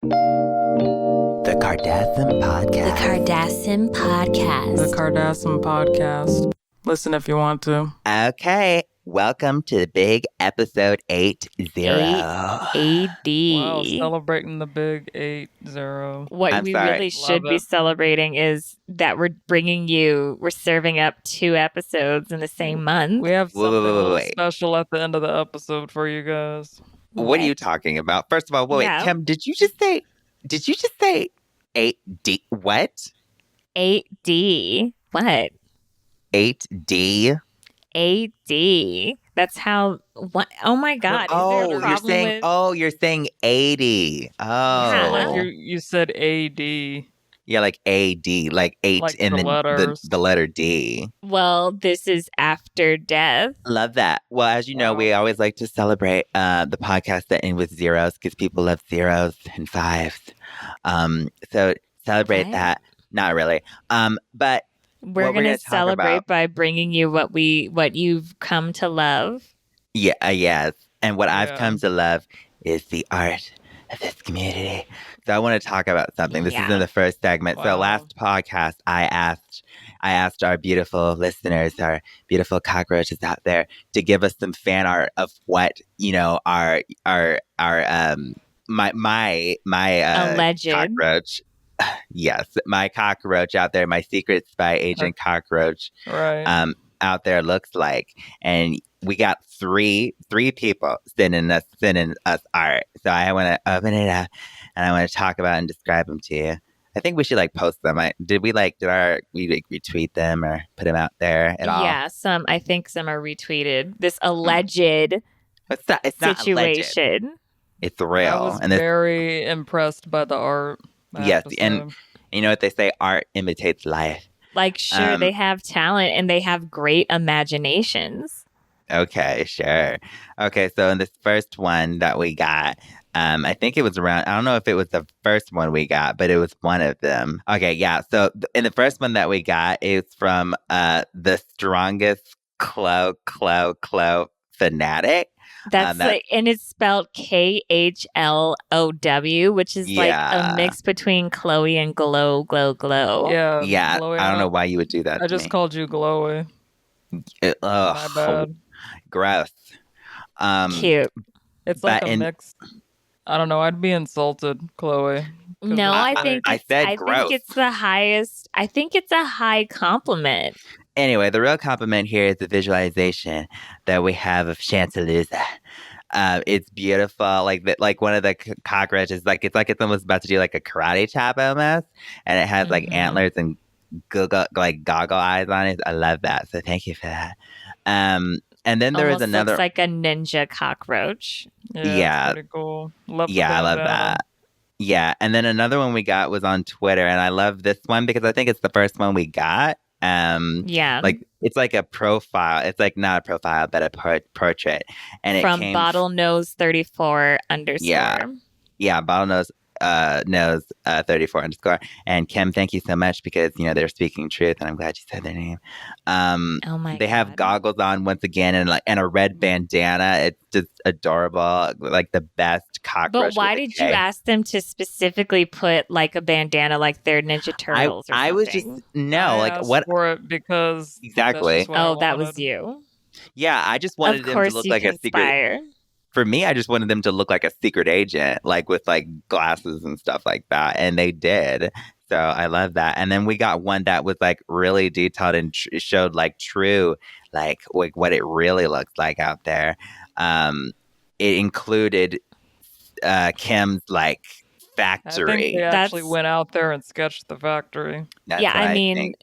The Kardasim Podcast. The Kardasim Podcast. The Kardasim Podcast. Listen if you want to. Okay, welcome to the big episode 80. AD. Wow, celebrating the big 80. What I'm we sorry. really should Love be it. celebrating is that we're serving up 2 episodes in the same month. We have something a little Wait. special at the end of the episode for you guys. What are you talking about? First of all, wait, Yeah. Kim, did you just say 8D? What? 8D. What? 8D? AD. That's how. What? Oh my God! Is there a You're problem saying with? you're saying 80. Oh. Yeah. Like you said AD. Yeah, like AD, like 8 Like in the letters. the letter D. Well, this is after death. Love that. Well, as you know, Wow. we always like to celebrate the podcast that end with zeros because people love zeros and fives. So celebrate Okay. that. Not really. But We're What we're gonna gonna talk celebrate about- by bringing you what you've come to love. yeah, yes. And what I've Yeah. come to love is the art of this community. So I want to talk about something. This is Yeah. in the first segment. So Wow. last podcast, I asked our beautiful listeners, our beautiful cockroaches out there, to give us some fan art of what my Alleged. cockroach. Yes, my cockroach out there, my secret spy agent cockroach Right. out there looks like. And we got three people sending us art. So I want to open it up and I want to talk about and describe them to you. I think we should post them. Did we retweet them or put them out there at all? Yeah, I think some are retweeted. This alleged It's not alleged. situation. It's I real. was And this, very impressed by the art. I have Yes, to and- say. you know what they say, art imitates life. Like, sure, Um, they have talent and they have great imaginations. Okay, sure. Okay, so in this first one that we got, I think it was around, I don't know if it was the first one we got, but it was one of them. Okay, yeah. So in the first one that we got, it's from the strongest Khloe fanatic. That's that- and it's spelled KHLOW, which is like Yeah. a mix between Khloe and glow. Yeah. Yeah, Chloe, I don't know why you would do that. I to just me. called you Khloe. My Ugh, bad. gross. Cute. It's like but a in- mix. I don't know. I'd be insulted, Chloe. 'Cause No, it's I like- think I said I gross. think it's the highest. I think it's a high compliment. Anyway, the real compliment here is the visualization that we have of Chantalooza. It's beautiful, like one of the cockroaches, it's almost about to do like a karate chop almost, and it has like Mhm. antlers and goggle eyes on it. I love that, so thank you for that. And then there is Almost another. looks like a ninja cockroach. Yeah, Yeah. It's pretty cool. Love the Yeah, I love bandana. that. Yeah, and then another one we got was on Twitter, and I love this one because I think it's the first one we got. Yeah. Like it's like a profile. It's like not a profile, but a portrait. And it From came bottlenose 34 underscore. Yeah, bottlenose 34 underscore. And Kim, thank you so much because they're speaking truth, and I'm glad you said their name. Oh my They have God. goggles on once again, and a red bandana. It's just adorable, like the best cockroach. But why with a did you K. ask them to specifically put like a bandana like they're Ninja Turtles or I was just something? I like asked what? for it because Exactly. That's just what I Oh, that was wanted. you. Yeah, I just wanted Of them course to look you like a secret. conspire. For me, I just wanted them to look like a secret agent, like with like glasses and stuff like that, and they did. So I love that. And then we got one that was like really detailed and showed like true, like what it really looks like out there. It included Kim's like I factory. think they actually That's- went out there and sketched the factory. That's Yeah, what I mean, think.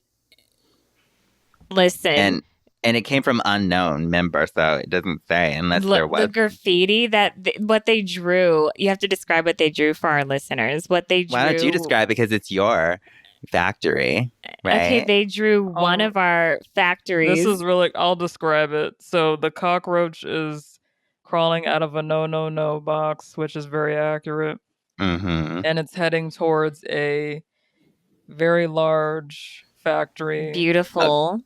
listen. And it came from unknown member, so it doesn't say unless there The was. graffiti what they drew. You have to describe what they drew for our listeners. What they drew. Why don't you describe? Because it's your factory, right? Okay, they drew one Oh, of our factories. This is really, I'll describe it. So the cockroach is crawling out of a no box, which is very accurate. Mm-hmm. And it's heading towards a very large factory. beautiful.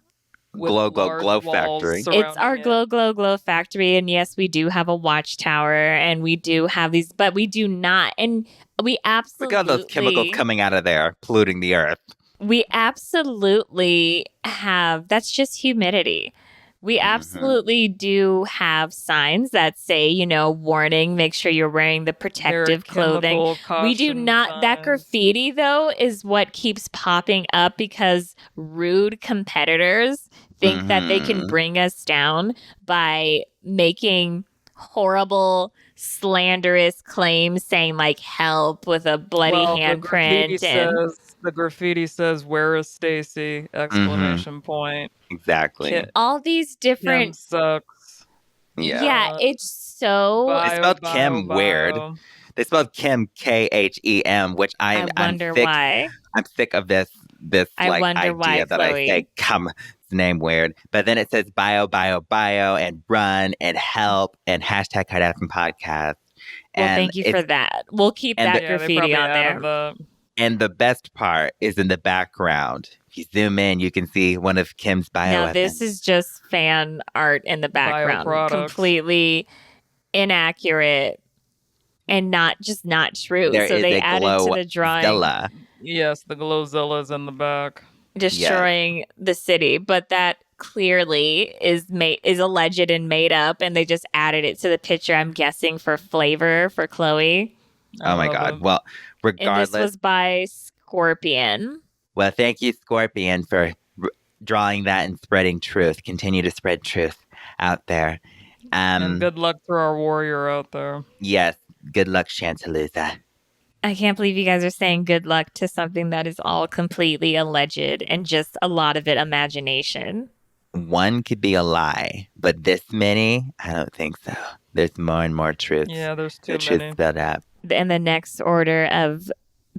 with Glow, glow, large glow walls factory. It's our surrounding glow, it. glow, glow factory. And yes, we do have a watchtower and we do have these, but we do not. And we Look at all those chemicals absolutely, coming out of there, polluting the earth. we absolutely have, that's just humidity. We absolutely do have signs that say, you know, warning, make sure you're wearing the There are protective clothing. chemical We do caution not, that signs. graffiti though is what keeps popping up because rude competitors think that they can Mhm. bring us down by making horrible, slanderous claims saying like help with a bloody Well, handprint. And the graffiti says, "Where is Stacy?" Exclamation point. Exactly. all these Kim different, sucks. Yeah. yeah, it's so. They spelled Kim weird. Bio. They spelled Kim Khem, which I I'm wonder sick. why. I'm sick of this I like wonder why, idea that I Khloe. say come name weird. But then it says bio, and run and help and hashtag Kardashian Podcast. Well, And thank you for that. We'll keep and that the- Yeah, they graffiti probably on added there. the And the best part is in the background. If you zoom in, you can see one of Kim's bio Now, weapons. this is just fan art in the background. bioproducts. Completely inaccurate and not true. There so is they a added to the drawing, Glowzilla. Yes, the Glowzilla's in the back. destroying the city. But that clearly is alleged and made up, and they just added it to the picture, I'm guessing, for flavor for Khloe. I Oh my love God. it. Well, And regardless. this was by Scorpion. Well, thank you, Scorpion, for drawing that and spreading truth. Continue to spread truth out there. And good luck to our warrior out there. Yes, good luck, Chantalisa. I can't believe you guys are saying good luck to something that is all completely alleged and just a lot of it imagination. One could be a lie, but this many, I don't think so. There's more and more truth. Yeah, there's too The truth many. spelled out. And the next order of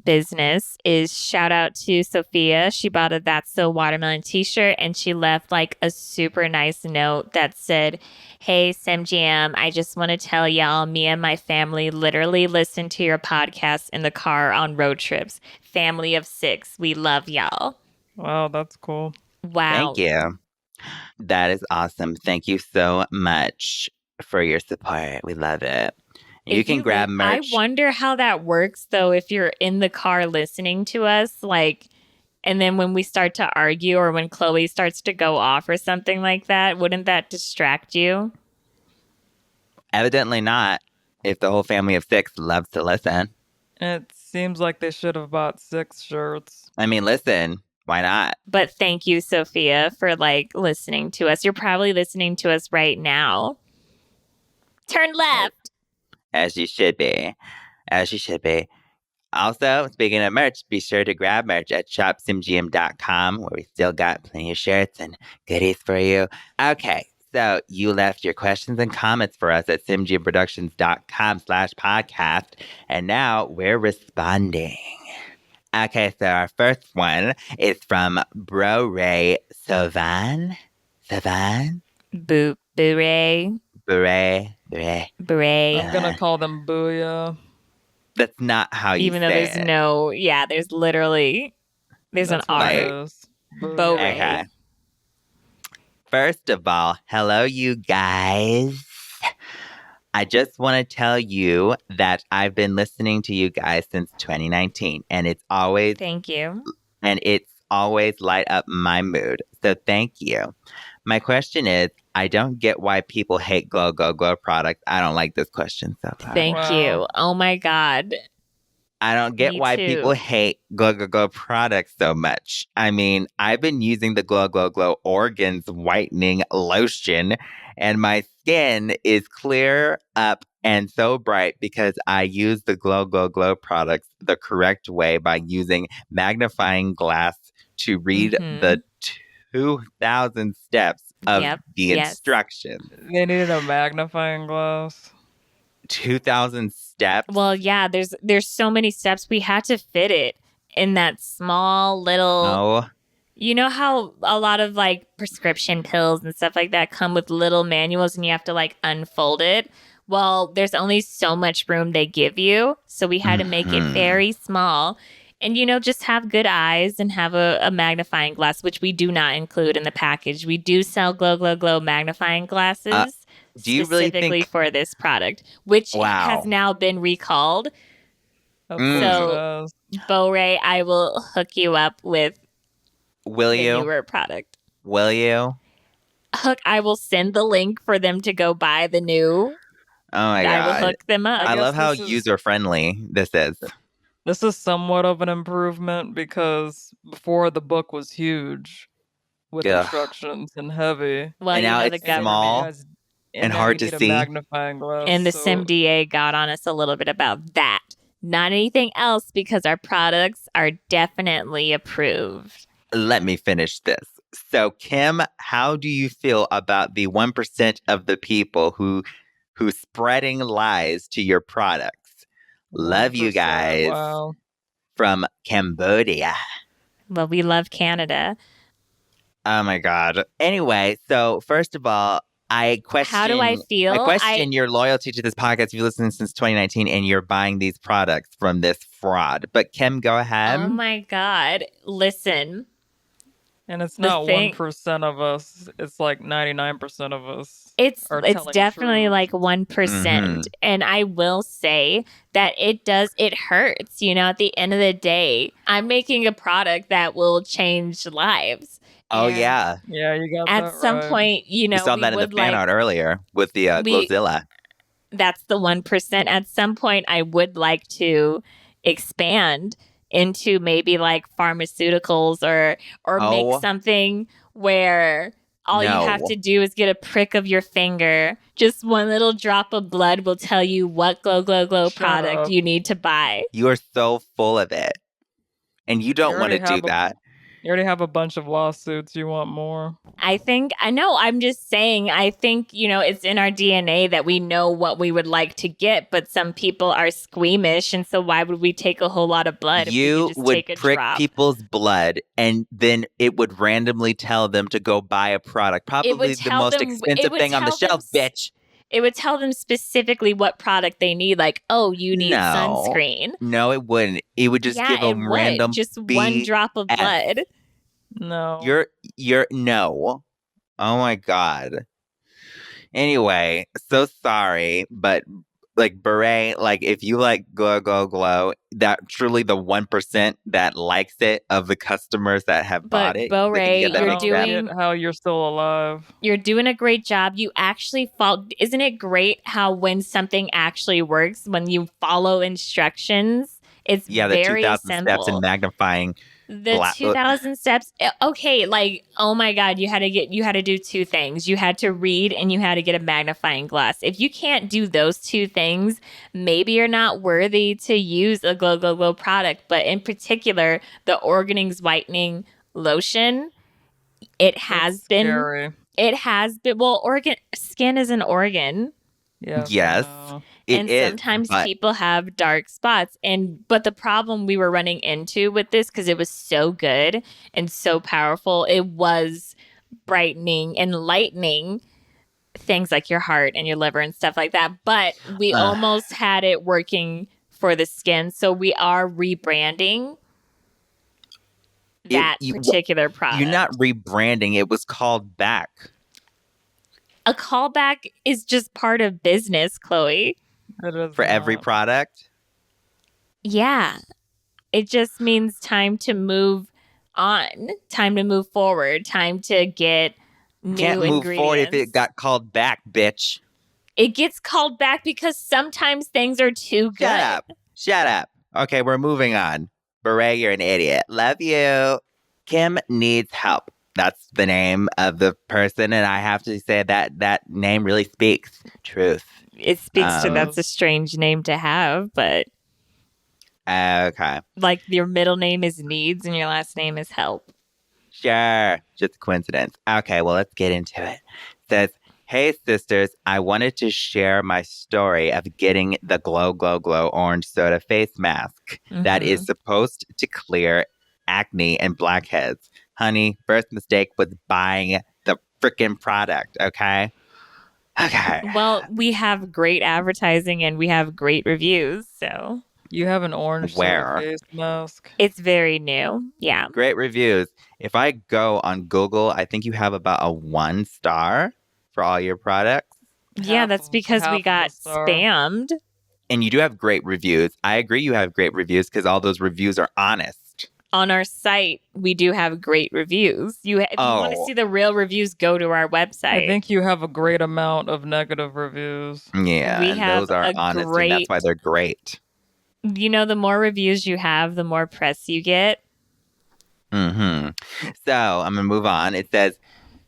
business is shout out to Sophia. She bought a That's So Watermelon t-shirt and she left like a super nice note that said, "Hey SimGM, I just want to tell y'all, me and my family literally listen to your podcast in the car on road trips. Family of 6. We love y'all." Wow, that's cool. Wow. Thank you. That is awesome. Thank you so much for your support. We love it. You If can grab merch. I wonder how that works though if you're in the car listening to us, like, and then when we start to argue or when Khloe starts to go off or something like that, wouldn't that distract you? Evidently not. If the whole family of 6 loves to listen. It seems like they should have bought 6 shirts. I mean, listen, why not? But thank you, Sophia, for like listening to us. You're probably listening to us right now. Turn left. As you should be. As you should be. Also, speaking of merch, be sure to grab merch at shopsimgm.com where we still got plenty of shirts and goodies for you. Okay, so you left your questions and comments for us at simgmproductions.com/podcast, and now we're responding. Okay, so our first one is from Bro Ray Savan. Savan? Boo, booray, Beret. booray. I'm gonna call them Booyah. That's not how you Even though say there's it. there's literally, there's That's an what R. it is. Bo Booyah. Ray. Okay. First of all, hello, you guys. I just want to tell you that I've been listening to you guys since 2019, and it's always Thank you. light up my mood. So thank you. My question is, I don't get why people hate Glow Go Glow products. I don't like this question so far. Thank Wow. you. Oh my God. I don't get Me why too. people hate Glow Go Glow products so much. I mean, I've been using the Glow Glow Glow Organs Whitening Lotion, and my skin is clear up and so bright because I use the Glow Glow Glow products the correct way by using magnifying glass to read Mhm. the 2,000 steps of Yep, the yes. instructions. They needed a magnifying glass. 2,000 steps? Well, yeah, there's so many steps. We had to fit it in that small little. Oh, You know how a lot of like prescription pills and stuff like that come with little manuals and you have to like unfold it? Well, there's only so much room they give you. So we had to make it Mhm. very small. And, just have good eyes and have a magnifying glass, which we do not include in the package. We do sell Glow, Glow, Glow magnifying glasses Do you really specifically think? for this product, which has Wow. now been recalled. Of course it So, has. Bo Ray, I will hook you up with Will the you? newer product. Will you? I will send the link for them to go buy the new. Oh my I will God. hook them up. I guess love how this is- user friendly this is. This is somewhat of an improvement because before the book was huge with Ugh. instructions and heavy. Well, And now the it's government small Guys- and now hard you to need see. a magnifying glass. and the so SIMDA got on us a little bit about that. Not anything else, because our products are definitely approved. Let me finish this. So, Kim, how do you feel about the 1% of the people who spreading lies to your products? Love you 1%, guys Wow. from Cambodia. Well, we love Canada. Oh my God. Anyway, so first of all, I question How do I feel? your loyalty to this podcast if you listened since 2019 and you're buying these products from this fraud. But Kim, go ahead. Oh my God. Listen, And it's The not thing- 1% of us. It's like 99% of us. it's Are telling definitely truth. like 1%. And I will say that it hurts. At the end of the day, I'm making a product that will change lives. Oh And yeah. Yeah, you got At that some right. point, We saw we that in the would fan art earlier with the Glozilla. That's the 1%. At some point, I would like to expand into maybe like pharmaceuticals or make Oh. something where all you have No. to do is get a prick of your finger. Just one little drop of blood will tell you what Glow, Glow, Glow Shut product up. you need to buy. You are so full of it. And you don't You want to already do that. You already have a bunch of lawsuits. You want more? I know, I'm just saying, I think, it's in our DNA that we know what we would like to get, but some people are squeamish. And so why would we take a whole lot of blood if we You could just would take a prick drop? people's blood and then it would randomly tell them to go buy a product. Probably the tell most them- it expensive would thing on the tell them shelf, bitch. It would tell them specifically what product they need. Like, oh, you need No. sunscreen. No, it wouldn't. It would just give it them would. random Just one drop of BS. blood. No. You're no. Oh my God. Anyway, so sorry, but like Beret, like if you like Glow Glow Glow, that truly the 1% that likes it of the customers that have bought it. Bo they can Ray, get that you're I mixed don't up. doing- get how you're still alive. You're doing a great job. You actually isn't it great how when something actually works, when you follow instructions, it's the very 2,000 simple. steps in magnifying. The 2,000 steps. Okay, like, oh my God, you had to do two things. You had to read and you had to get a magnifying glass. If you can't do those two things, maybe you're not worthy to use a Glow Glow Glow product. But in particular, the Organics Whitening Lotion, That's scary. skin is an organ. Yes. Yes. I know. It and is, sometimes but people have dark spots, but the problem we were running into with this, because it was so good and so powerful, it was brightening and lightening things like your heart and your liver and stuff like that, but we almost had it working for the skin, so we are rebranding that particular product. You're not rebranding. It was called back. A callback is just part of business, Khloe. It is For every not. product? Yeah. It just means time to move on, time to move forward, time to get new Can't move ingredients. forward if it got called back, bitch. It gets called back because sometimes things are too good. Shut up. Shut up. Okay, we're moving on. Beret, you're an idiot. Love you. Kim needs help. That's the name of the person, and I have to say that name really speaks truth. It speaks to Um, that's a strange name to have, but Okay. like your middle name is Needs and your last name is Help. Sure. Just a coincidence. Okay, well, let's get into it. It says, hey, sisters, I wanted to share my story of getting the Glow Glow Glow orange soda face mask that is supposed to clear acne and blackheads. Honey, first mistake was buying the freaking product, okay? Okay. Well, we have great advertising and we have great reviews, so You have an orange soda Where? face mask. It's very new. Yeah. Great reviews. If I go on Google, I think you have about a 1 star for all your products. Yeah, that's because we half of a got star. spammed. And you do have great reviews. I agree you have great reviews because all those reviews are honest. On our site, we do have great reviews. If you want to see the real reviews, go to our website. I think you have a great amount of negative reviews. Yeah, We and have those are a honest, and great- that's why they're great. You know, the more reviews you have, the more press you get. Mm-hmm. So I'm gonna move on. It says,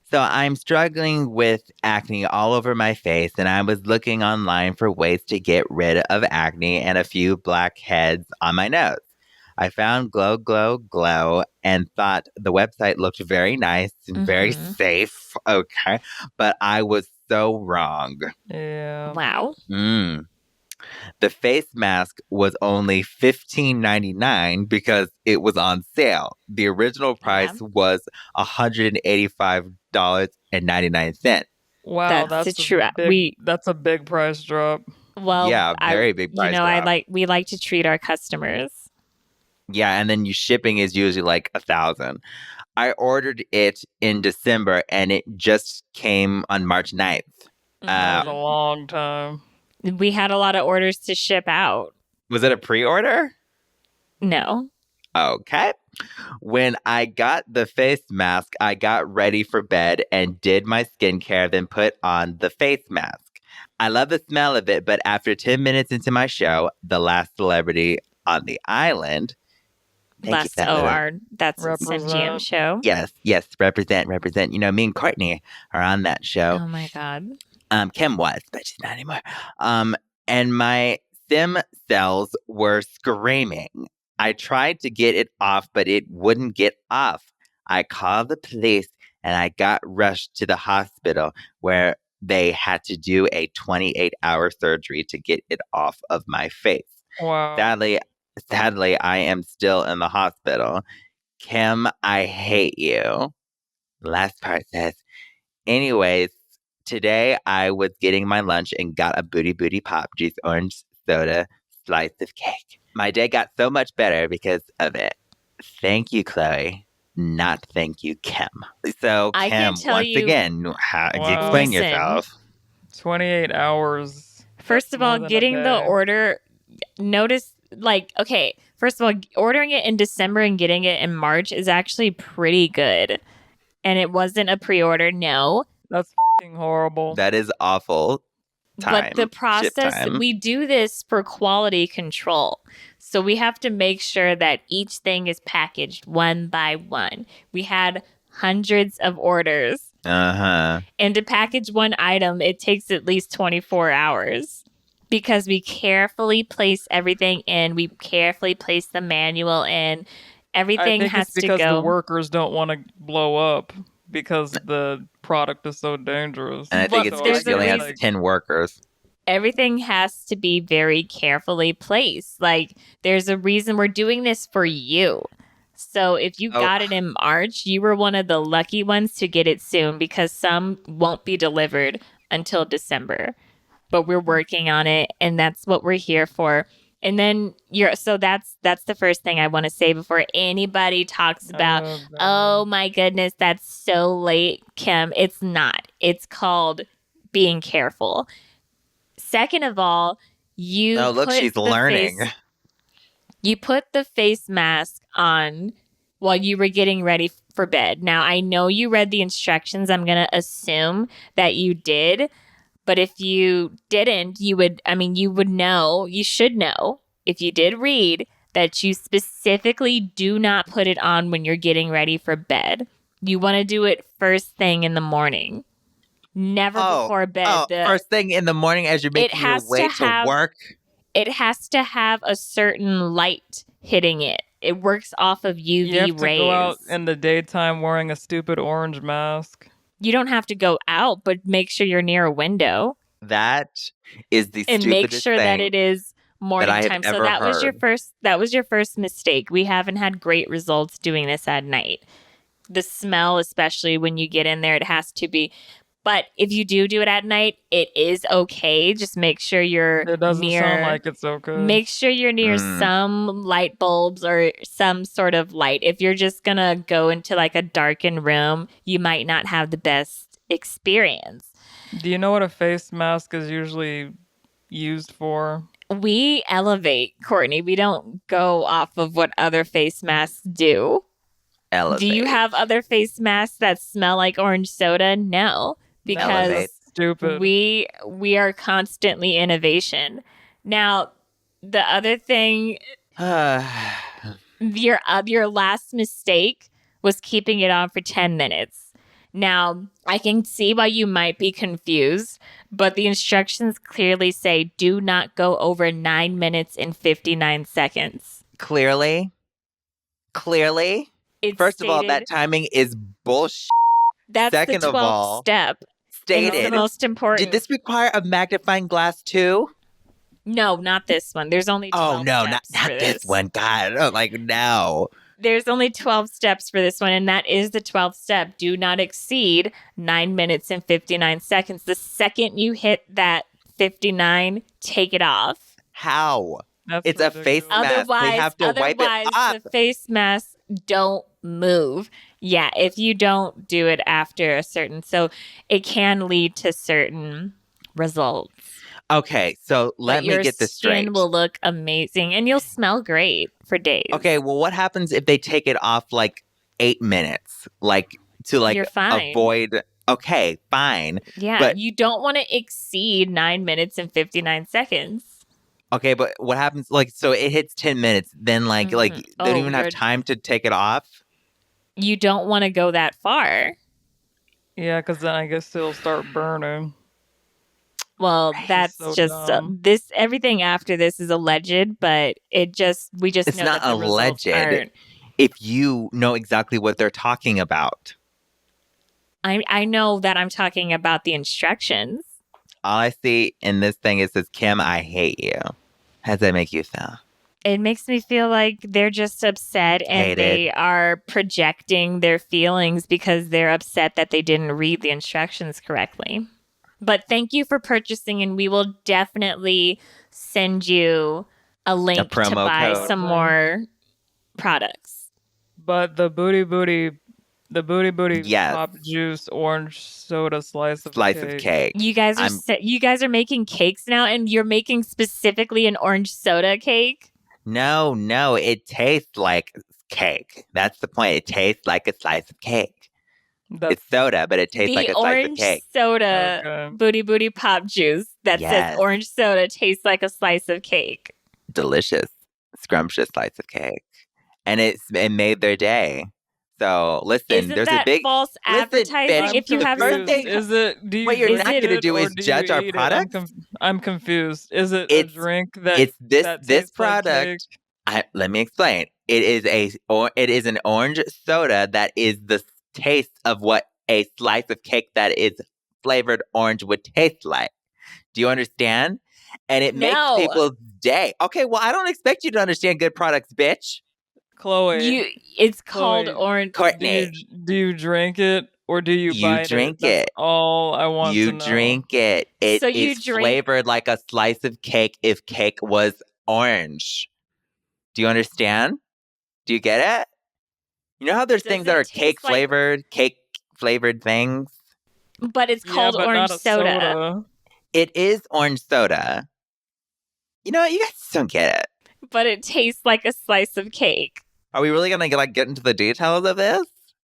so I'm struggling with acne all over my face, and I was looking online for ways to get rid of acne and a few blackheads on my nose. I found Glow Glow Glow and thought the website looked very nice and very Mhm. safe. Okay, but I was so wrong. Yeah. Wow. The face mask was only $15.99 because it was on sale. The original price was $185.99. Wow, That's the true- that's a big price drop. Well, Yeah, very big price drop. we like to treat our customers. Yeah, and then shipping is usually like $1,000. I ordered it in December and it just came on March 9th. That was a long time. We had a lot of orders to ship out. Was it a pre-order? No. Okay. When I got the face mask, I got ready for bed and did my skincare, then put on the face mask. I love the smell of it, but after 10 minutes into my show, The Last Celebrity on the Island. That's a GM show. Yes, represent. You know, me and Kourtney are on that show. Oh my God. Kim was, but she's not anymore. And my stem cells were screaming. I tried to get it off, but it wouldn't get off. I called the police and I got rushed to the hospital where they had to do a 28-hour surgery to get it off of my face. Wow. Sadly, I am still in the hospital. Kim, I hate you. Last part says, anyways, today I was getting my lunch and got a booty pop juice orange soda slice of cake. My day got so much better because of it. Thank you, Khloe. Not thank you, Kim. So, I Kim, can tell once you- again, explain Listen. yourself. 28 hours. First of all, getting the order, notice, okay, first of all, ordering it in December and getting it in March is actually pretty good. And it wasn't a pre-order, no. That's f***ing horrible. That is awful. But the process, we do this for quality control. So we have to make sure that each thing is packaged one by one. We had hundreds of orders. Uh-huh. And to package one item, it takes at least 24 hours because we carefully place everything in. We carefully place the manual in. Everything has to go. Because the workers don't want to blow up because the product is so dangerous. And I think it's because he only has 10 workers. Everything has to be very carefully placed. Like, there's a reason we're doing this for you. So if you got it in March, you were one of the lucky ones to get it soon because some won't be delivered until December. But we're working on it, and that's what we're here for. And then so that's the first thing I want to say before anybody talks about, oh my goodness, that's so late, Kim. It's not. It's called being careful. Second of all, she's learning. You put the face mask on while you were getting ready for bed. Now, I know you read the instructions. I'm going to assume that you did. But if you didn't, you should know, if you did read, that you specifically do not put it on when you're getting ready for bed. You want to do it first thing in the morning. Never before bed. First thing in the morning as you're making your way to work? It has to have a certain light hitting it. It works off of UV rays. You have to go out in the daytime wearing a stupid orange mask. You don't have to go out, but make sure you're near a window. That is the and stupidest make sure thing that it is morning that I have time. ever So that was your heard. first mistake. We haven't had great results doing this at night. The smell, especially when you get in there, it has to be. But if you do it at night, it is okay. Just make sure you're It doesn't near. sound like it's okay. Make sure you're near some light bulbs or some sort of light. If you're just gonna go into like a darkened room, you might not have the best experience. Do you know what a face mask is usually used for? We elevate, Kourtney. We don't go off of what other face masks do. Elevate. Do you have other face masks that smell like orange soda? No, because Elevate. Stupid. we are constantly innovation. Now, the other thing, your last mistake was keeping it on for 10 minutes. Now, I can see why you might be confused, but the instructions clearly say do not go over 9 minutes and 59 seconds. Clearly. It's First of all, stated- that timing is bullshit. That's Second the of 12th all, step. And it's the Stated. most important. Did this require a magnifying glass too? No, not this one. There's only 12 Oh no, not steps for this one. God, oh, like no. There's only 12 steps for this one, and that is the 12th step. Do not exceed 9 minutes and 59 seconds. The second you hit that 59, take it off. How? That's It's a face ridiculous. mask. They have to wipe it off. The face masks don't move. Yeah, if you don't do it after a certain, so it can lead to certain results. Okay, so let me get this straight. Your skin will look amazing, and you'll smell great for days. Okay, well, what happens if they take it off like 8 minutes, like to like You're fine. avoid? Okay, fine. Yeah, but you don't want to exceed 9 minutes and 59 seconds. Okay, but what happens? Like, so it hits 10 minutes, then like they don't even have time to take it off. You don't want to go that far. Yeah, because then I guess it'll start burning. Well, that's so just dumb. this. Everything after this is alleged, but we just It's know not that the results alleged. aren't. If you know exactly what they're talking about, I know that I'm talking about the instructions. all I see in this thing is says, "Kim, I hate you." How does that make you feel? It makes me feel like they're just upset and Hated. they are projecting their feelings because they're upset that they didn't read the instructions correctly. But thank you for purchasing, and we will definitely send you a link to promo buy code. some more products. But the booty Yes. pop juice orange soda slice of Cake. You guys are making cakes now, and you're making specifically an orange soda cake. No, it tastes like cake. That's the point. It tastes like a slice of cake. It's soda, but it tastes like a slice of cake. Soda booty pop juice that says orange soda tastes like a slice of cake. Delicious, scrumptious slice of cake, and it made their day. So listen, Isn't there's that a big false advertising. If you have something, what you're not going to do is judge our product. I'm confused. Is it a drink that it's this that this tastes like product? cake? Let me explain. It is an orange soda that is the taste of what a slice of cake that is flavored orange would taste like. Do you understand? And it makes people's day. Okay, well, I don't expect you to understand good products, bitch. Khloe, it's called orange. Kourtney, do you drink it or do you buy it? Drink That's it. all I want to know. You drink it. It is flavored like a slice of cake if cake was orange. Do you understand? Do you get it? You know how there's things that are cake flavored things? But it's called orange soda. It is orange soda. You know what? You guys don't get it. But it tastes like a slice of cake. Are we really going to get into the details of this?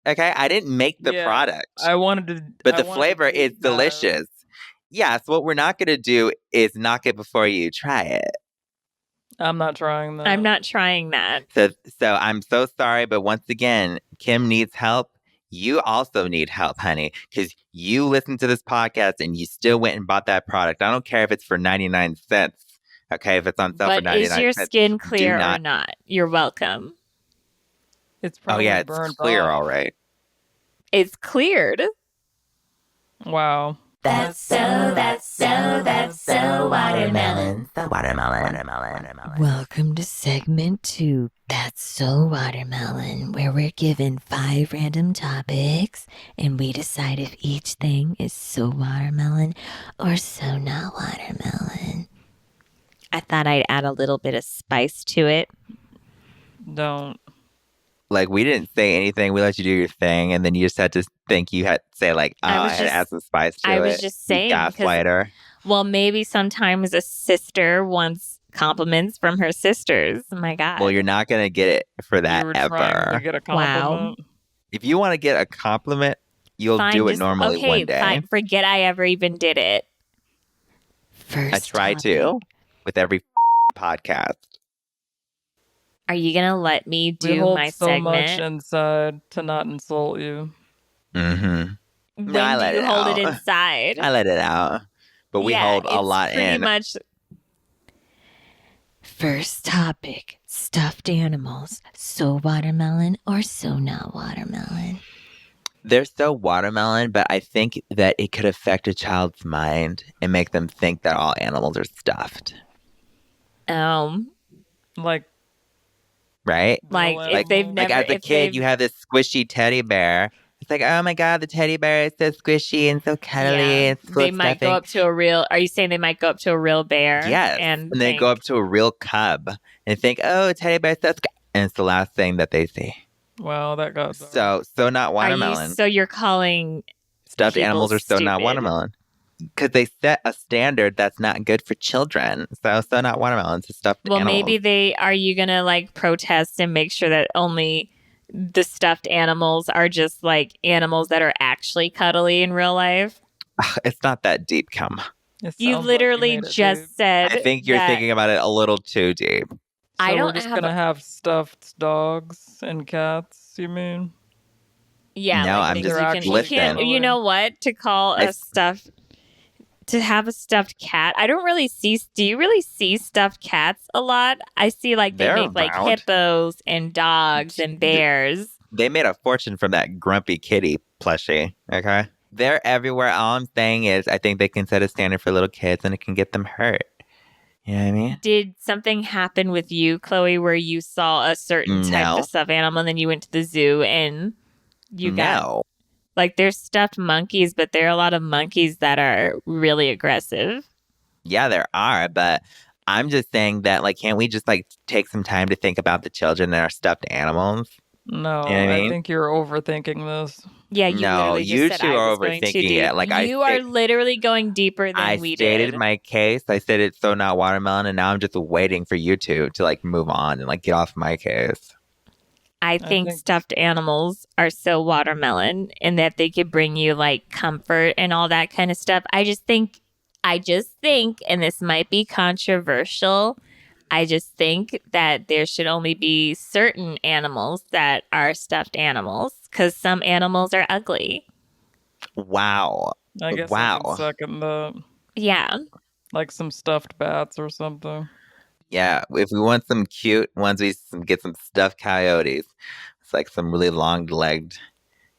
Okay, I didn't make the product. I wanted to. But the flavor is delicious. Yes, what we're not going to do is knock it before you try it. I'm not trying that. I'm not trying that. So I'm so sorry, but once again, Kim needs help. You also need help, honey, because you listen to this podcast and you still went and bought that product. I don't care if it's for 99 cents. Okay, if it's on sale for 99 cents. But is your skin clear or not? You're welcome. It's probably it's clear, all right. It's cleared. Wow. That's so watermelon. The watermelon. Welcome to segment 2, That's So Watermelon, where we're given 5 random topics and we decide if each thing is so watermelon or so not watermelon. I thought I'd add a little bit of spice to it. Don't. Like, we didn't say anything. We let you do your thing, and then you just had to think you had to say, like, oh, I had to add some spice to it. I was just saying, gaslighter. Well, maybe sometimes a sister wants compliments from her sisters. Oh my God. Well, you're not going to get it for that You were ever. trying to get a compliment. Wow. If you want to get a compliment, you'll do it normally one day. Fine. Forget I ever even did it. First I try topic. to with every podcast. Are you going to let me We do hold my so segment? much inside to not insult you. Mm-hmm. When No, I let do you it hold out. it inside? I let it out. But we hold a lot pretty in. Much. First topic, stuffed animals. So watermelon or so not watermelon? They're so watermelon, but I think that it could affect a child's mind and make them think that all animals are stuffed. Like Right? Like real if they've animals. never, Like as a kid, you have this squishy teddy bear. It's like, oh my God, the teddy bear is so squishy and so cuddly and full they of might go stuffing. up to a real. Are you saying they might go up to a real bear? Yes. and they go up to a real cub and think, oh, a teddy bear, so and it's the last thing that they see. Wow, that got dark. So not watermelon. So you're calling Stuffed people animals are so not stupid. watermelon. Because they set a standard that's not good for children. So not watermelon. It's a stuffed Well, animals. maybe they are. You gonna like protest and make sure that only the stuffed animals are just like animals that are actually cuddly in real life? It's not that deep, Kim. It You sounds literally like you made it just deep. said. I think you're that- thinking about it a little too deep. So I don't we're just have gonna have stuffed dogs and cats, you mean? Yeah, No, like I'm things just you can. You listen. can't. You know what? To call I- a stuffed. To have a stuffed cat, I don't really see. Do you really see stuffed cats a lot? I see like they They're make like around. hippos and dogs and bears. They made a fortune from that grumpy kitty plushie, okay? They're everywhere. All I'm saying is I think they can set a standard for little kids and it can get them hurt. You know what I mean? Did something happen with you, Khloe, where you saw a certain type No. of stuffed animal and then you went to the zoo and you got No. like there's stuffed monkeys, but there are a lot of monkeys that are really aggressive. Yeah, there are, but I'm just saying that, like, can't we just, like, take some time to think about the children that are stuffed animals? No, You know what I mean? think you're overthinking this. Yeah, you No, literally you just said two I are was going too overthinking deep. it. Like, you are literally going deeper than I we stated did. my case. I said it's so not watermelon, and now I'm just waiting for you two to, like, move on and, like, get off my case. I think stuffed animals are so watermelon in that they could bring you like comfort and all that kind of stuff. I just think, and this might be controversial, I just think that there should only be certain animals that are stuffed animals because some animals are ugly. Wow. I guess I Wow. can second that. Yeah. Like some stuffed bats or something. Yeah, if we want some cute ones, get some stuffed coyotes. It's like some really long-legged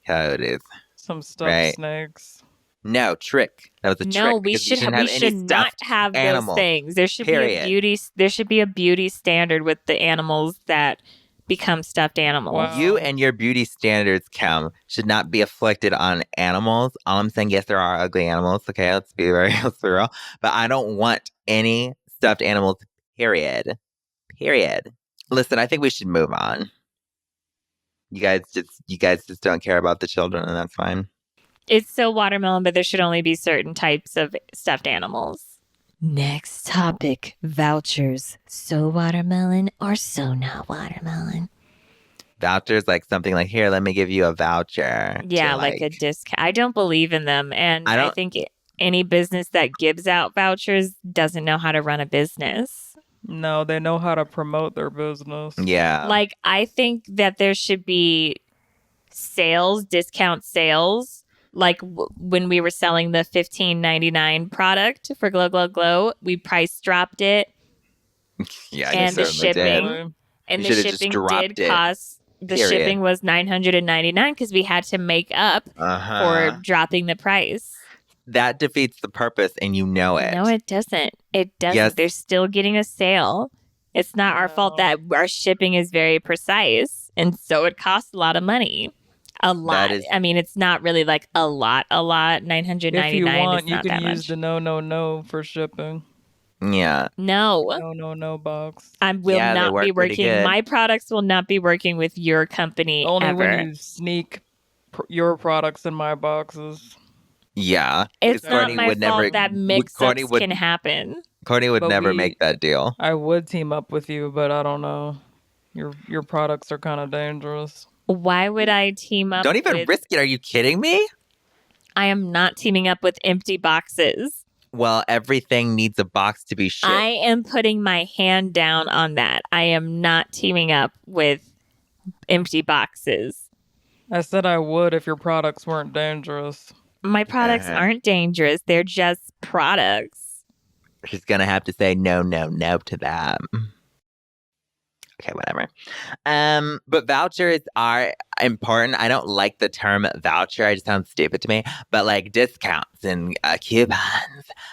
coyotes. Some stuffed Right. snakes. No, trick. That was a trick. No, we because should shouldn't have any not stuffed have animals, those things. There should period. be a beauty standard with the animals that become stuffed animals. Wow. You and your beauty standards, Kim, should not be afflicted on animals. All I'm saying, yes, there are ugly animals. Okay, let's be real. But I don't want any stuffed animals, period. Listen, I think we should move on. You guys just don't care about the children, and that's fine. It's so watermelon, but there should only be certain types of stuffed animals. Next topic, vouchers. So watermelon or so not watermelon? Vouchers, like something like, here, let me give you a voucher. Yeah, to, like a discount. I don't believe in them. And I I don't- think any business that gives out vouchers doesn't know how to run a business. No, they know how to promote their business. Yeah. Like, I think that there should be discount sales. Like when we were selling the $15.99 product for Glow Glow Glow, we price dropped it. Yeah, and you the certainly shipping. did. And You the should've just shipping dropped did it, cost, the period. shipping was $999 because we had to make up Uh-huh. for dropping the price. that defeats the purpose, and you know it. No, it doesn't. It doesn't. Yes. They're still getting a sale. It's not our fault that our shipping is very precise, and so it costs a lot of money. A lot. I mean, it's not really like a lot. $999. If you want, is you not can that use much. the no for shipping. Yeah. No. No box. I will Yeah, they not be work pretty working. good. My products will not be working with your company Only ever. when you sneak your products in my boxes. Yeah. It's 'Cause not Kourtney my would fault never- that mix-ups can happen. Kourtney would But never we- make that deal. I would team up with you, but I don't know. Your products are kind of dangerous. Why would I team up Don't even with... risk it. Are you kidding me? I am not teaming up with empty boxes. Well, everything needs a box to be shipped. I am putting my hand down on that. I am not teaming up with empty boxes. I said I would if your products weren't dangerous. My products aren't dangerous. They're just products. She's going to have to say no to that. Okay, whatever. But vouchers are important. I don't like the term voucher. It just sounds stupid to me. But like discounts and coupons,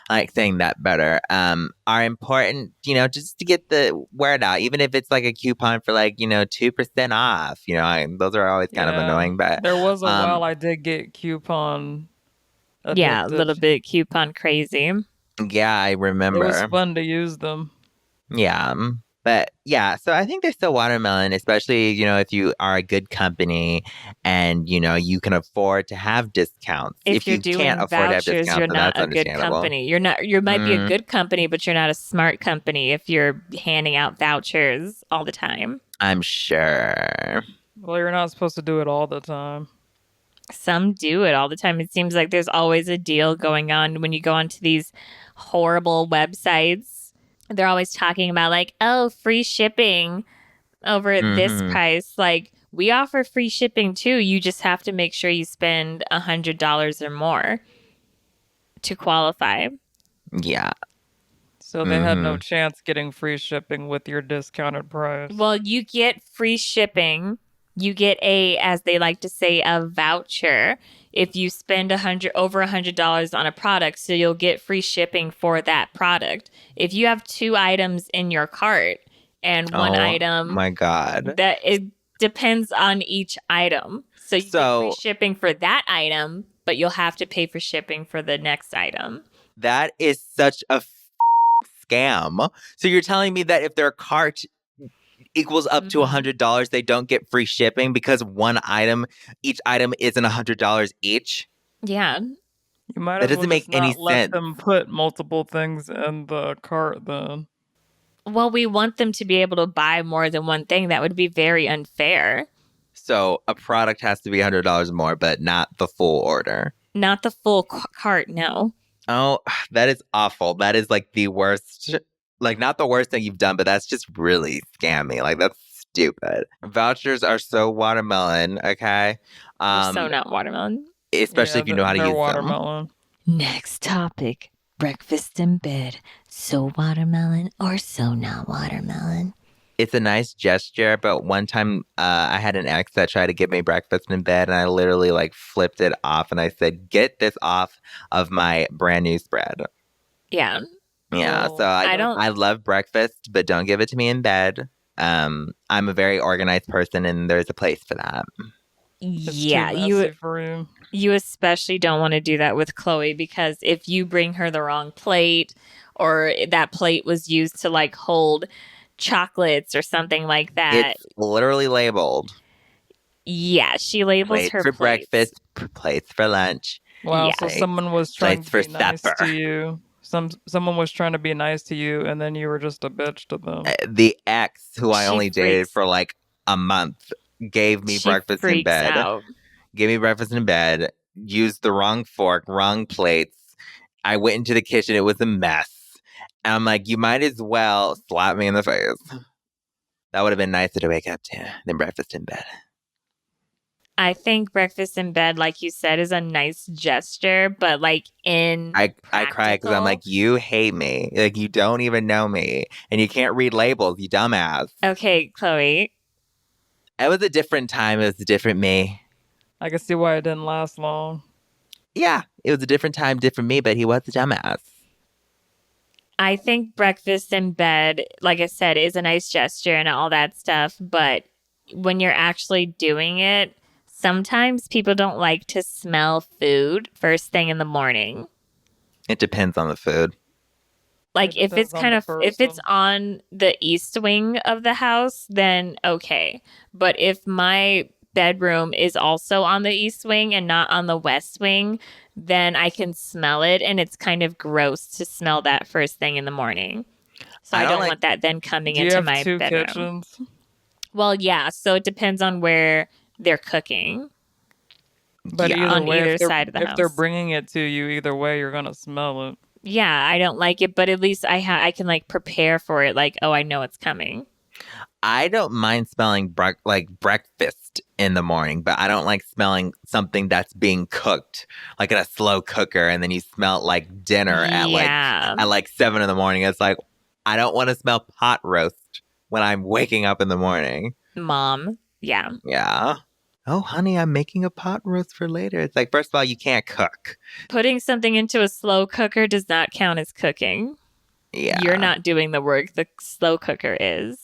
I like saying that better, are important, just to get the word out. Even if it's like a coupon for like, 2% off. Those are always kind of annoying. But there was a while I did get coupon addicted. Yeah, a little bit coupon crazy. Yeah, I remember. It was fun to use them. Yeah. But yeah, so I think they're still watermelon, especially, if you are a good company and, you can afford to have discounts. If you're you doing can't afford to have vouchers, discounts, you're then not that's a good understandable. company. You might be a good company, but you're not a smart company if you're handing out vouchers all the time. I'm sure. Well, you're not supposed to do it all the time. Some do it all the time. It seems like there's always a deal going on when you go onto these horrible websites. They're always talking about like, oh, free shipping over this price. Like, we offer free shipping too. You just have to make sure you spend $100 or more to qualify. Yeah. So they had no chance getting free shipping with your discounted price. Well, you get free shipping. You get as they like to say, a voucher if you spend over $100 on a product, so you'll get free shipping for that product. If you have 2 items in your cart and one item, my God, that it depends on each item. So you get free shipping for that item, but you'll have to pay for shipping for the next item. That is such a scam. So you're telling me that if their cart equals up to $100, they don't get free shipping because each item isn't $100 each? Yeah. You might that as doesn't well make just any not let sense. them put multiple things in the cart then. Well, we want them to be able to buy more than one thing. That would be very unfair. So a product has to be $100 more, but not the full order. Not the full cart, no. Oh, that is awful. That is like the worst, like not the worst thing you've done, but that's just really scammy. Like that's stupid. Vouchers are so watermelon, okay? They're so not watermelon. Especially if you know how to use watermelon. Them. Next topic. Breakfast in bed. So watermelon or so not watermelon? It's a nice gesture, but one time I had an ex that tried to give me breakfast in bed, and I literally like flipped it off, and I said, "Get this off of my brand new spread." Yeah. Yeah. So I love breakfast, but don't give it to me in bed. I'm a very organized person, and there's a place for that. Yeah, for you especially don't want to do that with Khloe, because if you bring her the wrong plate, or that plate was used to like hold chocolates or something like that. It's literally labeled. Yeah, she labels plates her for plates. breakfast, plates for lunch. Wow, Yeah. so someone was trying to Plates be for nice supper. to you. Someone was trying to be nice to you, and then you were just a bitch to them. The ex, who I She only dated freaks- for like a month, gave me She breakfast in freaks bed. out. Gave me breakfast in bed. Used the wrong fork, wrong plates. I went into the kitchen. It was a mess. And I'm like, you might as well slap me in the face. That would have been nicer to wake up to than breakfast in bed. I think breakfast in bed, like you said, is a nice gesture, but like I cry because I'm like, you hate me. Like, you don't even know me. And you can't read labels, you dumbass. Okay, Khloe. It was a different time. It was a different me. I can see why it didn't last long. Yeah, it was a different time, different me, but he was a dumbass. I think breakfast in bed, like I said, is a nice gesture and all that stuff. But when you're actually doing it, sometimes people don't like to smell food first thing in the morning. It depends on the food. Like It if it's depends on the if it's person. on the east wing of the house, then okay. But if my bedroom is also on the east wing and not on the west wing, then I can smell it and it's kind of gross to smell that first thing in the morning. So I I don't don't like. want that then coming Do you into have my 2 bedroom. kitchens? Well, yeah, so it depends on where they're cooking But Yeah, either on way, either side of the if they're house. bringing it to you, either way, you're gonna smell it. Yeah, I don't like it, but at least I can like prepare for it like, oh, I know it's coming. I don't mind smelling like breakfast in the morning, but I don't like smelling something that's being cooked, like in a slow cooker, and then you smell like dinner Yeah. at like 7 in the morning. It's like I don't want to smell pot roast when I'm waking up in the morning. Mom. Yeah. Yeah. Oh, honey, I'm making a pot roast for later. It's like, first of all, you can't cook. Putting something into a slow cooker does not count as cooking. Yeah. You're not doing the work the slow cooker is.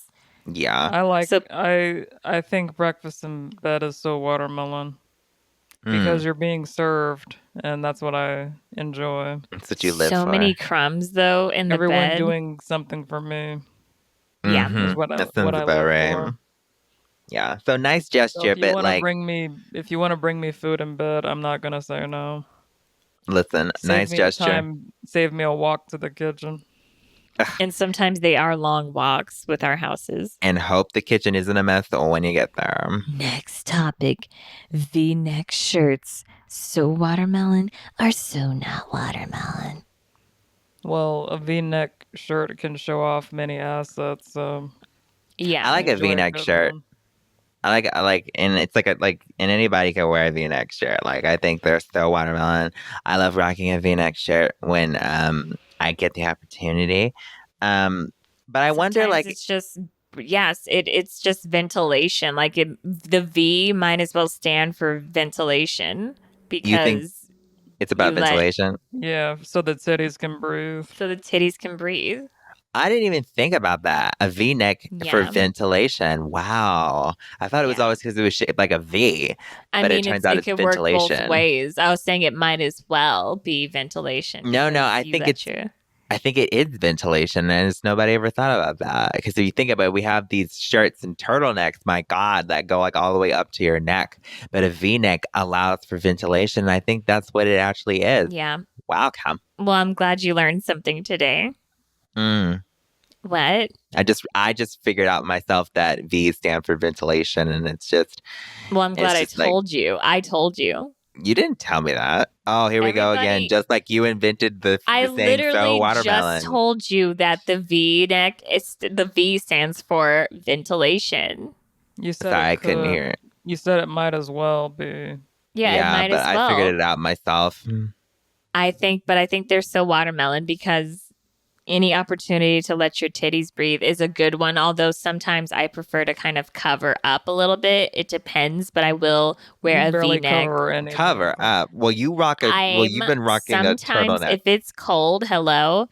Yeah. I think breakfast in bed is so watermelon because you're being served, and that's what I enjoy. That's what you live So for. many crumbs though in the Everyone bed. doing something for me Yeah. is what That I sounds about live right. for. Yeah. So nice So gesture, if you but want to like, bring me food in bed, I'm not gonna say no. listen, nice gesture. Save me a walk to the kitchen. And sometimes they are long walks with our houses. And hope the kitchen isn't a mess when you get there. Next topic, V-neck shirts. So watermelon or so not watermelon? Well, a V-neck shirt can show off many assets. So Yeah. I like a enjoy V-neck good shirt. one. I like, and it's and anybody can wear a V-neck shirt. Like, I think they're so watermelon. I love rocking a V-neck shirt when I get the opportunity. But I wonder, Sometimes like, it's just it's just ventilation. Like the V might as well stand for ventilation you think because it's about you let ventilation? Yeah, so the titties can breathe. so the titties can breathe. I didn't even think about that. A V-neck for Yeah. ventilation. Wow. I thought it was Yeah. always because it was shaped like a V, I but it mean, turns out it it's could work both ventilation. ways. I was saying it might as well be ventilation. No, because I you think let it's your- I think it is ventilation, and it's nobody ever thought about that. Because if you think about it, we have these shirts and turtlenecks, my God, that go like all the way up to your neck. But a V-neck allows for ventilation, and I think that's what it actually is. Yeah. Wow, Cam. Well, I'm glad you learned something today. Mm. What? I just figured out myself that V stand for ventilation, and it's just. Well, I'm glad I just like, told you. I told you. you didn't tell me that. Oh, here we go again. Everybody- Just like you invented the I saying so literally watermelon. just told you that the V-neck, the V stands for ventilation. You said Sorry, it I couldn't could. hear it. You said it might as well be. Yeah, it might but as well. I figured it out myself. I think they're so watermelon because any opportunity to let your titties breathe is a good one. Although sometimes I prefer to kind of cover up a little bit. It depends, but I will wear You a barely V-neck. cover anything. Cover up. Well, you've been rocking a Sometimes turtleneck. if it's cold, hello.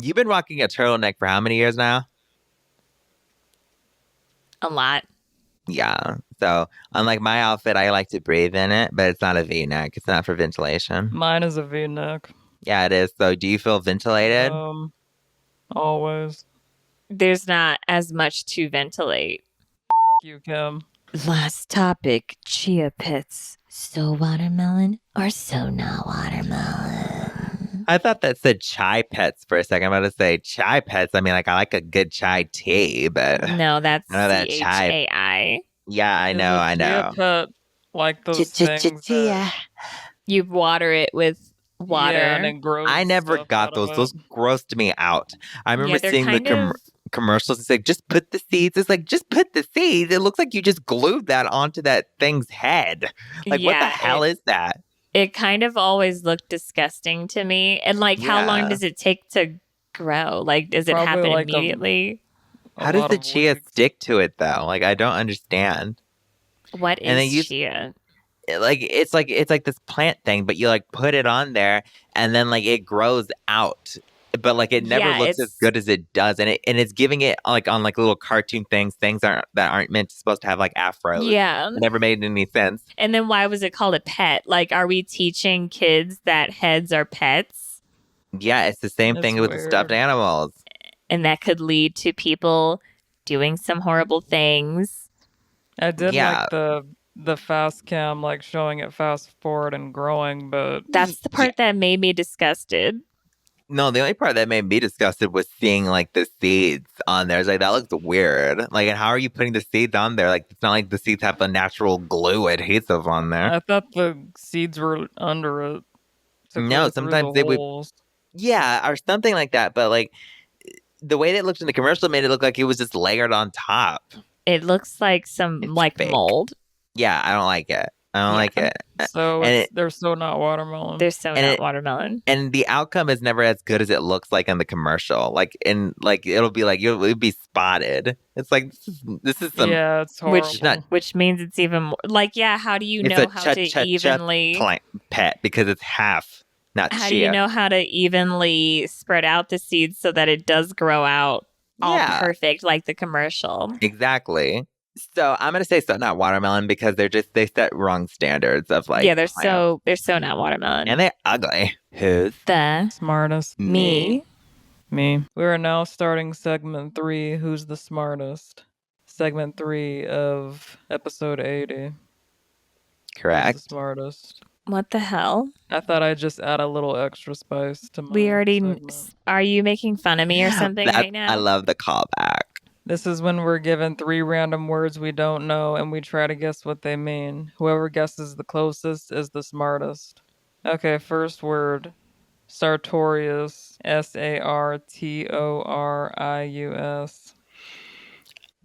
You've been rocking a turtleneck for how many years now? A lot. Yeah. So, unlike my outfit, I like to breathe in it, but it's not a V-neck. It's not for ventilation. Mine is a V-neck. Yeah, it is. So, do you feel ventilated? Always. There's not as much to ventilate. You, Kim. Last topic, chia pets. So watermelon or so not watermelon? I thought that said chai pets for a second. I'm about to say chai pets. I mean, like, I like a good chai tea, but No, that's I know that chai. CHAI. Yeah, I Is know. a I chia know. pet like those things that, You water it with water. yeah, and it grows I never stuff got out of those. it. Those grossed me out. I remember they're seeing the kind of commercials. It's like, just put the seeds. It's like, just put the seeds. It looks like you just glued that onto that thing's head. Like, what the hell is that? It kind of always looked disgusting to me. And like, how long Yeah. does it take to grow? Like, does it Probably happen like a- immediately? A How does lot the of chia weeks. stick to it though? Like, I don't understand. What and they is use- chia? it's like this plant thing, but you like put it on there and then like it grows out. But like it never Yeah, looks as good as it does, and it's giving it like on like little cartoon things aren't meant to supposed to have like afros. Yeah. It never made any sense. And then why was it called a pet? Like, are we teaching kids that heads are pets? Yeah, it's the same It's thing with the stuffed weird. animals. And that could lead to people doing some horrible things. I did Yeah. like the fast cam, like showing it fast forward and growing, but That's the part that made me disgusted. No, the only part that made me disgusted was seeing like the seeds on there. It's like that looks weird. Like, and how are you putting the seeds on there? Like, it's not like the seeds have a natural glue adhesive on there. I thought the seeds were under it. to No, go through sometimes the they would. holes. Yeah, or something like that. But like the way that it looked in the commercial made it look like it was just layered on top. It looks like some It's like fake. mold. Yeah, I don't like it. I don't Yeah. like it. So And they're so not watermelon. They're so And not it- watermelon. And the outcome is never as good as it looks like in the commercial. Like it'll be like it'll be spotted. It's like this is some Yeah, it's horrible. Which not- which means it's even more like, yeah, how do you it's know a how to evenly pet because it's half, not how chia. do you know how to evenly spread out the seeds so that it does grow out all Yeah. perfect like the commercial? Exactly. So I'm gonna say so not watermelon because they set wrong standards of like yeah, they're plants. so not watermelon. And they're ugly. Who's the Smartest. me. Me. We are now starting segment 3, Who's the Smartest? Segment 3 of episode 80. Who's Correct. the smartest? What the hell? I thought I'd just add a little extra spice to my We already segment. are you making fun of me or something right now? I love the callback. This is when we're given 3 random words we don't know and we try to guess what they mean. Whoever guesses the closest is the smartest. Okay, first word. Sartorius. Sartorius.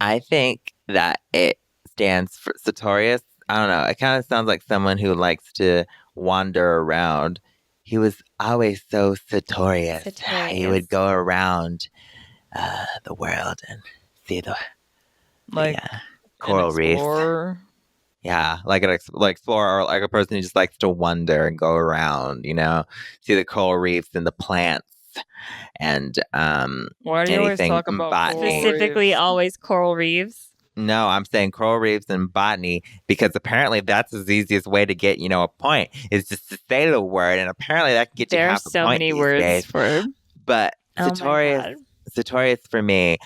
I think that it stands for Sartorius. I don't know. It kind of sounds like someone who likes to wander around. He was always so sartorius. He Sartorius. would go around the world and see the Like coral an reefs. explorer. Yeah, like an explorer or like a person who just likes to wander and go around, see the coral reefs and the plants and Why do you always anything talk about botany. coral Specifically reefs? always coral reefs. No, I'm saying coral reefs and botany because apparently that's the easiest way to get, a point is just to say the word, and apparently that can get you There are half a so point many these words days. for But oh my Sartorius, God. Sartorius for me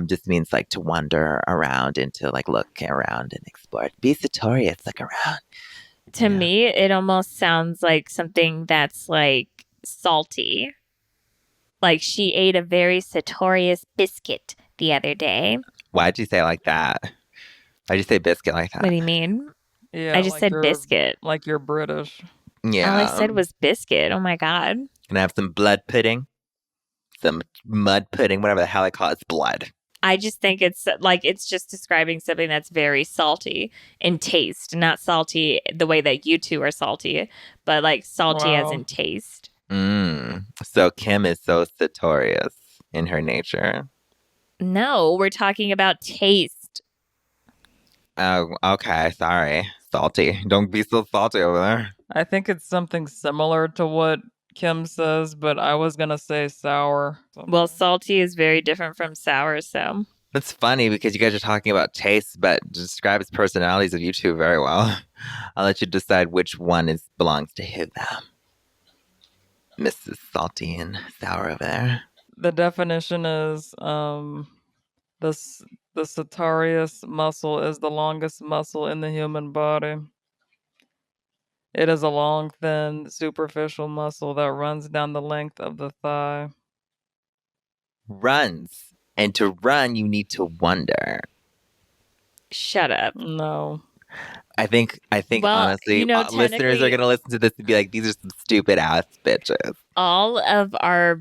just means like to wander around and to like look around and explore. Be Sartorius, look around. To me, it almost sounds like something that's like salty. Like she ate a very sartorius biscuit the other day. Why'd you say it like that? Why'd you say biscuit like that? What do you mean? Yeah, I just like said you're- biscuit. Like you're British. Yeah. All I said was biscuit. Oh my God. Can I have some blood pudding? Some mud pudding, whatever the hell I call it. It's blood. I just think it's like it's just describing something that's very salty in taste, not salty the way that you two are salty, but like salty as Wow. in taste. So Kim is so sartorius in her nature. No, we're talking about taste. Oh, okay. Sorry. Salty. Don't be so salty over there. I think it's something similar to what Kim says, but I was gonna say sour. Well, salty is very different from sour, so That's funny because you guys are talking about taste, but describes personalities of you two very well. I'll let you decide which one belongs to who though. Mrs. Salty and Sour over there. The definition is the sartorius muscle is the longest muscle in the human body. It is a long, thin, superficial muscle that runs down the length of the thigh. Runs. And to run, you need to wonder. shut up. No. I think Well, honestly, listeners technically- are going to listen to this and be like, these are some stupid ass bitches. All of our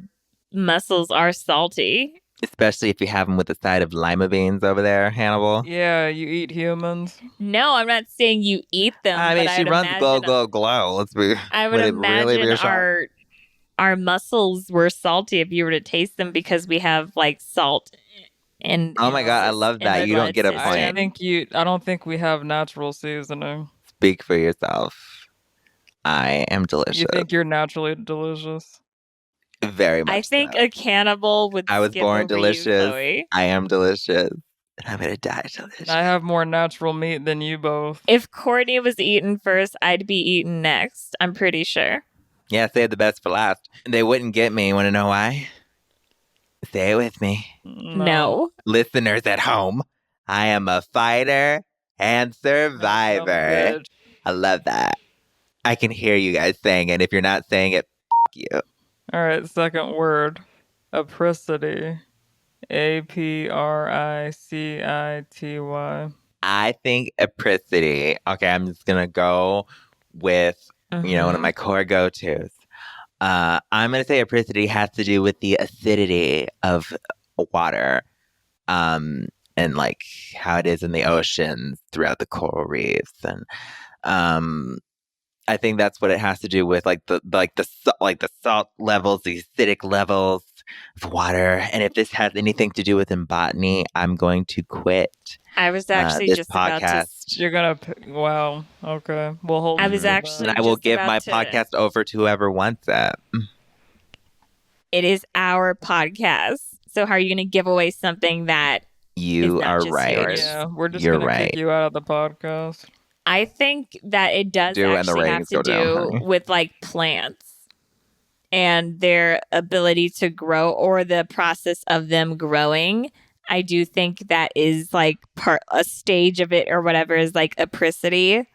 muscles are salty. Especially if you have them with a side of lima beans over there, Hannibal. Yeah, you eat humans. No, I'm not saying you eat them. I mean, but she I'd runs glow, imagine- glow, glow. Let's be. I would would it really be a imagine shock? our muscles were salty if you were to taste them because we have like salt and Oh my God, I love that. You don't get a point. I don't think we have natural seasoning. Speak for yourself. I am delicious. You think you're naturally delicious? Very much I think so. a cannibal would I was skip born over delicious. you, Khloe. I am delicious. And I'm going to die delicious. I have more natural meat than you both. If Kourtney was eaten first, I'd be eaten next. I'm pretty sure. Yeah, save the best for last. They wouldn't get me. You want to know why? Say it with me. No. Listeners at home, I am a fighter and survivor. Bitch. I love that. I can hear you guys saying it. If you're not saying it, you. All right, second word. Apricity. Apricity. I think apricity. Okay, I'm just going to go with, one of my core go-tos. I'm going to say apricity has to do with the acidity of water. And like how it is in the oceans throughout the coral reefs, and I think that's what it has to do with, like the salt levels, the acidic levels of water. And if this has anything to do with in botany, I'm going to quit. I was actually this just podcast. about to. You're gonna. Wow. Okay. We'll hold. I you was to that. actually. And I will just give about my to- podcast over to whoever wants it. It is our podcast. So how are you going to give away something that You is not are just right. yours? Yeah, we're just You're gonna right. kick you out of the podcast. I think that it does Do, and the actually have ratings to go down, do honey. with like plants and their ability to grow or the process of them growing. I do think that is like a stage of it or whatever is like apricity.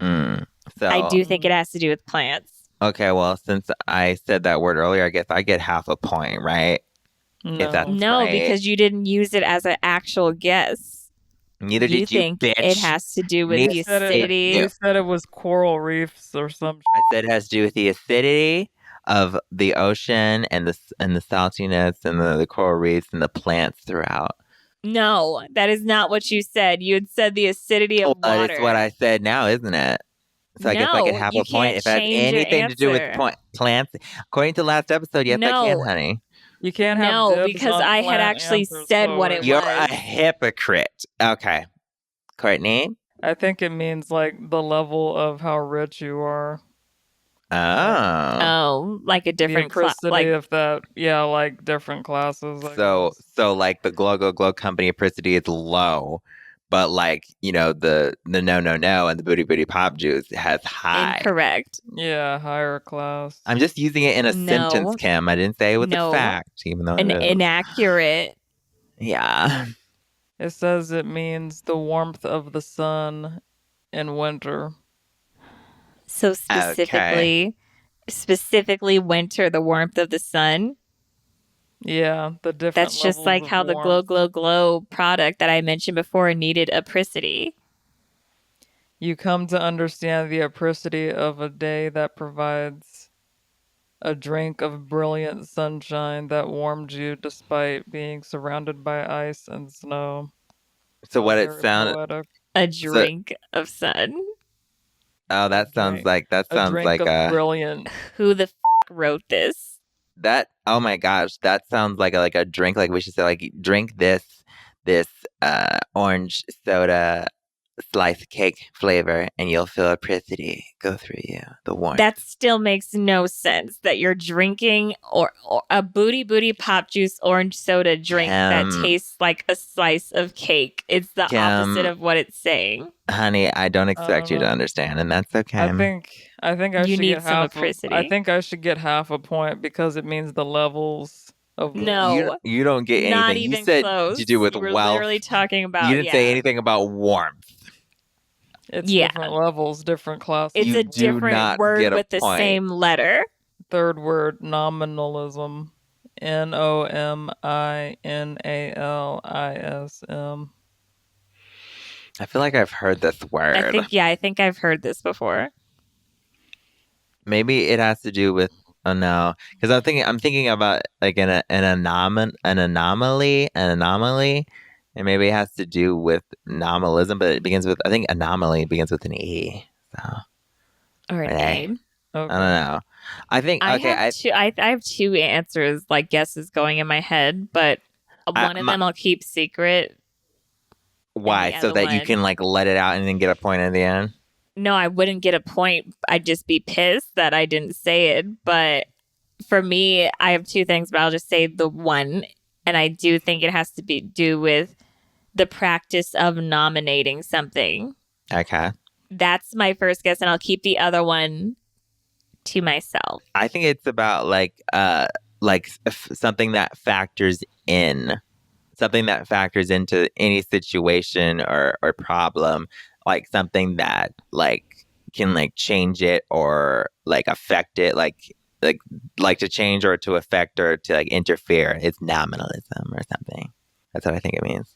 So I do think it has to do with plants. Okay, well, since I said that word earlier, I guess I get half a point, right? No. that's No, right. because you didn't use it as an actual guess. Neither You did you, think bitch. it has to do with Neither the said it. acidity. You said it was coral reefs or some. I said it has to do with the acidity of the ocean and the saltiness and the coral reefs and the plants throughout. No, that is not what you said. You had said the acidity of But water. it's what I said now, isn't it? So I guess I No, could have you a point can't if it has change your anything to do with answer. plants. According to last episode, yes, I No. can, honey. You can't have No, dibs because on I had plant actually answers, said what Chloe. it You're was. a hypocrite. Okay. Kourtney? I think it means like the level of how rich you are. Oh. Oh, like a different the class. apricity Like of that. Yeah, like different classes. I So guess. like the glow company apricity is low, but like, the no and the booty pop juice has high. incorrect. Yeah, higher class. I'm just using it in a No. sentence, Kim. I didn't say it was No. a fact, even though An it is. inaccurate. Yeah. It says it means the warmth of the sun in winter. So specifically winter, the warmth of the sun. Yeah, the different. That's just levels like of how the warmth. glow product that I mentioned before needed apricity. You come to understand the apricity of a day that provides a drink of brilliant sunshine that warmed you despite being surrounded by ice and snow. So what it Very sounded. poetic. A drink of sun. Oh, that sounds Drink. like A drink of brilliant. Who the wrote this? that. Oh my gosh, that sounds like a drink. Like we should say, like, drink this orange soda slice cake flavor, and you'll feel apricity go through you. The warmth. That still makes no sense that you're drinking or a booty pop juice orange soda drink that tastes like a slice of cake. It's the opposite of what it's saying. Honey, I don't expect you to understand, and that's okay. I think I You should need get some half. apricity. I think I should get half a point because it means the levels of. No. You don't get anything. Not You even said close. to do with You were wealth. literally talking about. You didn't say anything about warmth. It's Yeah. different levels, different classes. It's You a do different not word get a with the point. same letter. Third word, nominalism. Nominalism. I feel like I've heard this word. I think I've heard this before. Maybe it has to do with no, because I'm thinking about like an anomaly, and maybe it has to do with nominalism, but it begins with, I think anomaly begins with an E. So Or a name. Okay. I don't know. I think I have two answers, like guesses going in my head, but one of them I'll keep secret. Why? the So other that you one- can like let it out and then get a point at the end. No, I wouldn't get a point. I'd just be pissed that I didn't say it. But for me, I have two things, but I'll just say the one. And I do think it has to be do with the practice of nominating something. Okay. That's my first guess, and I'll keep the other one to myself. I think it's about something that factors in, something that factors into any situation or problem, like something that like can like change it or like affect it, like to change or to affect or to like interfere. It's nominalism or something. That's what I think it means.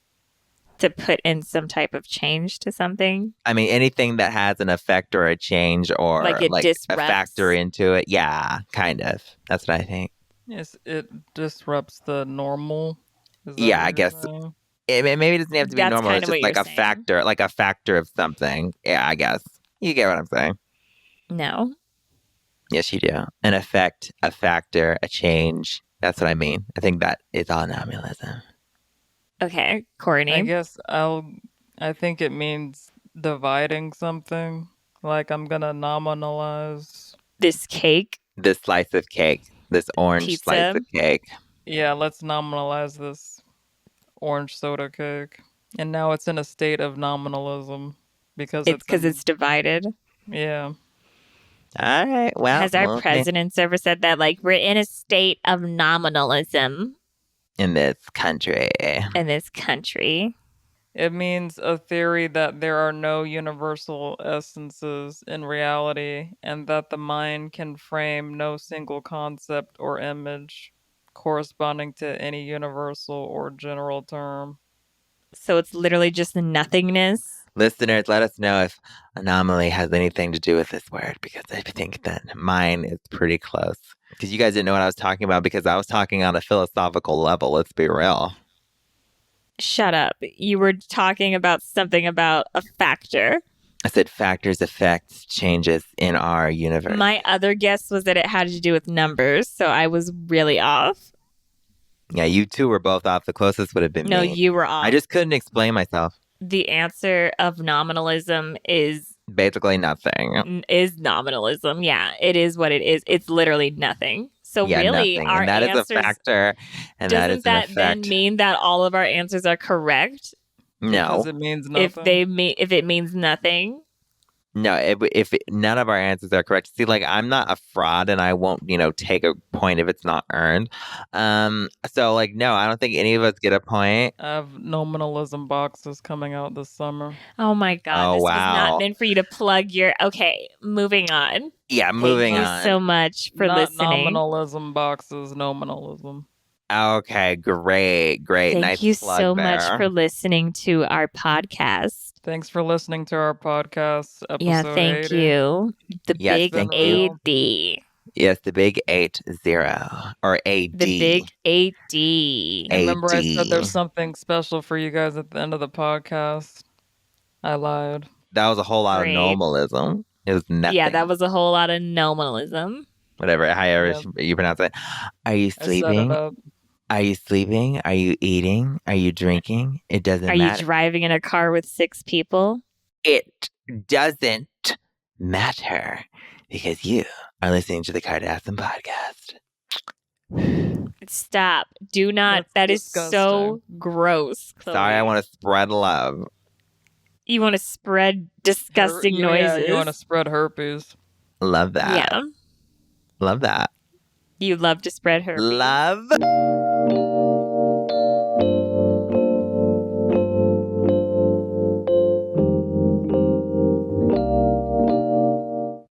To put in some type of change to something. I mean, anything that has an effect or a change or like it a disrupts. factor into it. Yeah, kind of. That's what I think. Yes, it disrupts the normal. Is that Yeah, what I you're guess saying? maybe it doesn't have to be That's normal. kinda It's what just you're like a factor of something. Yeah, I guess. You get what I'm saying. No. Yes, you do. An effect, a factor, a change. That's what I mean. I think that is all nominalism. Okay, I Kourtney. guess I think it means dividing something. Like I'm gonna nominalize. This cake, This slice of cake, this orange slice pizza. of cake. Yeah, let's nominalize this orange soda cake. And now it's in a state of nominalism because It's because it's divided. yeah. All right. Well, Has our we'll see. presidents ever said that? Like, we're in a state of nominalism In this country. in this country. It means a theory that there are no universal essences in reality and that the mind can frame no single concept or image corresponding to any universal or general term. So it's literally just nothingness. Listeners, let us know if anomaly has anything to do with this word, because I think that mine is pretty close. Because you guys didn't know what I was talking about because I was talking on a philosophical level. Let's be real. Shut up. You were talking about something about a factor. I said factors, effects, changes in our universe. My other guess was that it had to do with numbers, so I was really off. Yeah, you two were both off. The closest would have been No, me. you were off. I just couldn't explain myself. The answer of nominalism is Basically nothing. nominalism. Yeah, it is what it is. It's literally nothing. So Yeah, really, nothing. our And that answers, is a factor. And that is doesn't an that then effect. mean that all of our answers are correct? No. Because it means nothing. If it means nothing? No, if none of our answers are correct. See, like, I'm not a fraud and I won't, take a point if it's not earned. So, like, no, I don't think any of us get a point. I have nominalism boxes coming out this summer. Oh my God. Oh, This was wow. not meant for you to plug your. Okay, moving on. Yeah, moving Thank on. you so much for Not listening. nominalism boxes, nominalism. Okay, great. Thank Nice you plug so there. much for listening to our podcast. Thanks for listening to our podcast episode Yeah, thank 80. you. The Yes, big thank you. AD. Yes, the big 80 or AD. The big AD. Remember I said AD. there's something special for you guys at the end of the podcast? I lied. That was a whole lot Great. of normalism. It was nothing. Yeah, that was a whole lot of nominalism. Whatever, however you pronounce it. Are you I set sleeping? it up. Are you sleeping? Are you eating? Are you drinking? It doesn't Are you matter. driving in a car with 6 people? It doesn't matter because you are listening to the Kardasim Podcast. Stop. Do not. That's That is disgusting. so gross. Khloe. Sorry, I want to spread love. You want to spread disgusting Yeah, noises. you want to spread herpes. Love that. Yeah. Love that. You love to spread herpes. Love.